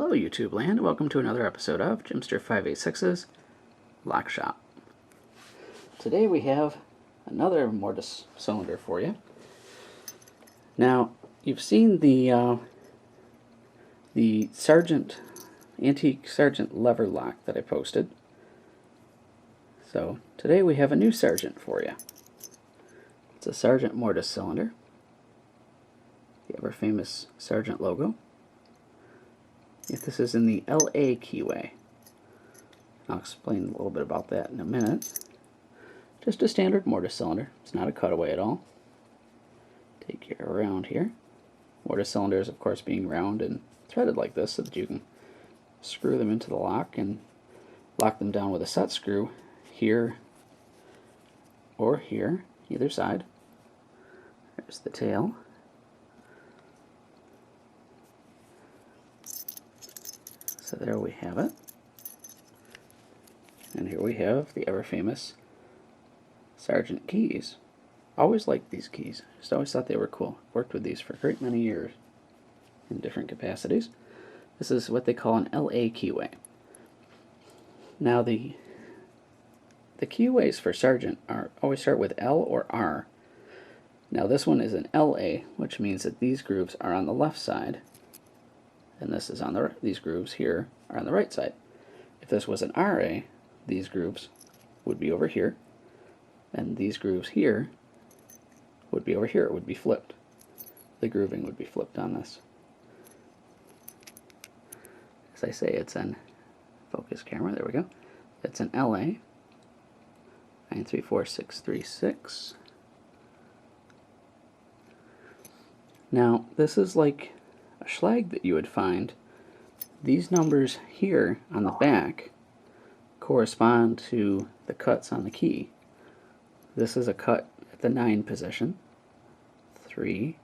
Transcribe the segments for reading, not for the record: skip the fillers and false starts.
Hello YouTube land, welcome to another episode of Jimster 586's Lock Shop. Today we have another mortise cylinder for you. Now, you've seen the Sargent, antique Sargent lever lock that I posted. So today we have a new Sargent for you. It's a Sargent mortise cylinder. The ever famous Sargent logo. This is in the LA keyway. I'll explain a little bit about that in a minute. Just a standard mortise cylinder. It's not a cutaway at all. Take you around here. Mortise cylinders, of course, being round and threaded like this so that you can screw them into the lock and lock them down with a set screw here or here, either side. There's the tail. So there we have it. And here we have the ever famous Sargent keys. Always liked these keys. Just always thought they were cool. Worked with these for a great many years in different capacities. This is what they call an LA keyway. Now the keyways for Sargent always start with L or R. Now this one is an LA, which means that these grooves are on the left side. And this is on these grooves here are on the right side. If this was an RA, these grooves would be over here, and these grooves here would be over here. It would be flipped. The grooving would be flipped on this. As I say, it's an focus camera. There we go. It's an LA 934636. Now this is like a schlag that you would find. These numbers here on the back correspond to the cuts on the key. This is a cut at the 9 position. 3,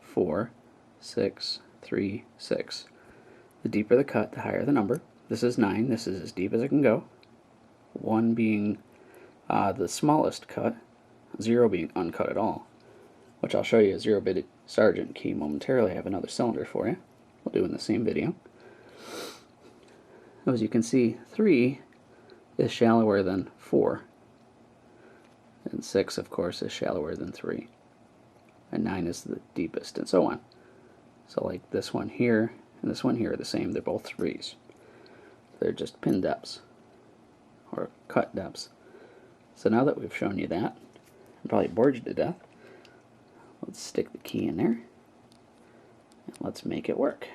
4, 6, 3, 6. The deeper the cut, the higher the number. This is 9. This is as deep as it can go. 1 being the smallest cut, 0 being uncut at all, which I'll show you a 0-bitted Sargent key momentarily. I have another cylinder for you. We'll do in the same video. As you can see, 3 is shallower than 4. And 6, of course, is shallower than 3. And 9 is the deepest, and so on. So like this one here and this one here are the same. They're both 3s. They're just pin depths, or cut depths. So now that we've shown you that, I'm probably bored you to death. Let's stick the key in there, and let's make it work.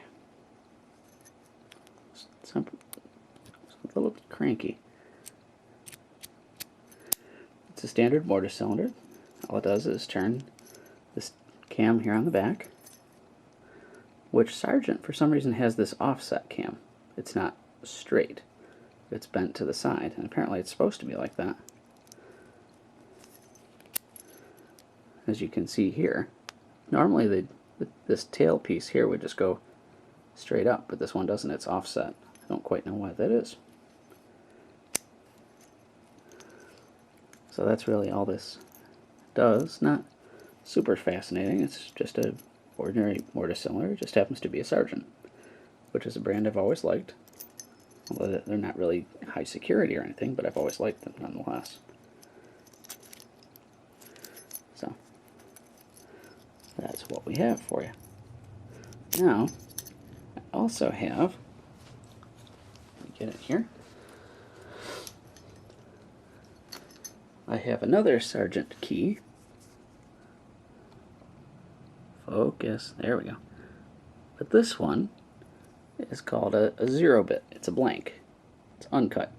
It's a little bit cranky. It's a standard mortise cylinder. All it does is turn this cam here on the back, which Sargent for some reason has this offset cam. It's not straight. It's bent to the side, and apparently it's supposed to be like that. As you can see here, normally this tail piece here would just go straight up, but this one doesn't. It's offset. I don't quite know why that is. So that's really all this does. Not super fascinating. It's just an ordinary mortise cylinder. It just happens to be a Sargent, which is a brand I've always liked. Although they're not really high security or anything, but I've always liked them nonetheless. So that's what we have for you. Now, I also have, let me get it here, I have another Sargent key. Focus, there we go. But this one is called a 0-bit. It's a blank. It's uncut.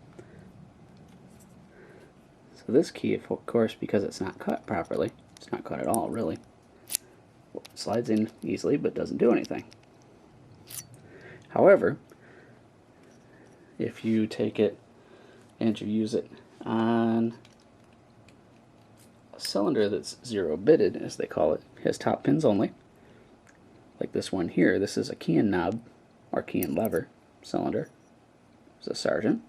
So this key, of course, because it's not cut properly, it's not cut at all, really. It slides in easily, but doesn't do anything. However, if you take it and you use it on a cylinder that's 0-bitted, as they call it, has top pins only, like this one here. This is a key and knob, or key and lever cylinder. It's a Sargent.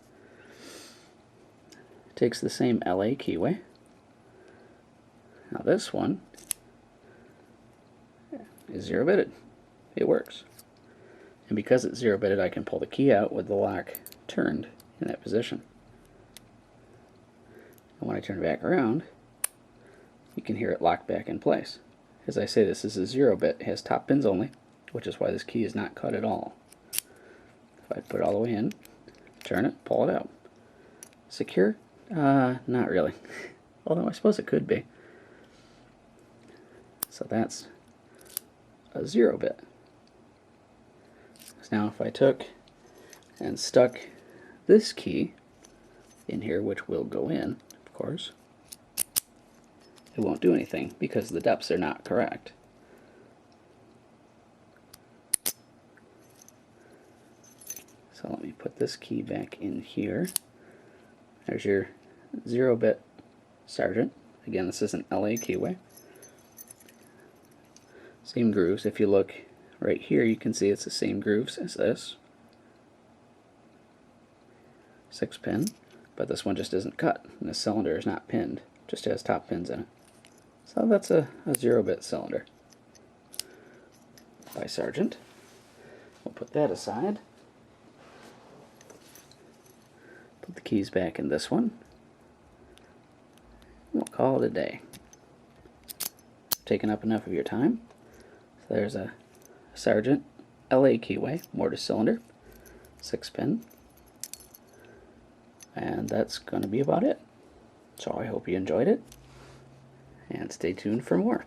Takes the same LA keyway. Now this one is 0-bitted. It works. And because it's 0-bitted, I can pull the key out with the lock turned in that position. And when I turn it back around, you can hear it lock back in place. As I say, this is a 0-bit, it has top pins only, which is why this key is not cut at all. If I put it all the way in, turn it, pull it out. Secure? Not really. Although I suppose it could be. So that's a 0-bit. So now if I took and stuck this key in here, which will go in, of course, it won't do anything because the depths are not correct. So let me put this key back in here. There's your 0-bit Sargent. Again, this is an LA keyway. Same grooves. If you look right here, you can see it's the same grooves as this. 6-pin, but this one just isn't cut, and this cylinder is not pinned, just has top pins in it. So that's a 0-bit cylinder by Sargent. We'll put that aside. Put the keys back in this one. We'll call it a day. Taken up enough of your time. So there's a Sargent LA keyway, mortise cylinder, 6-pin. And that's going to be about it. So I hope you enjoyed it, and stay tuned for more.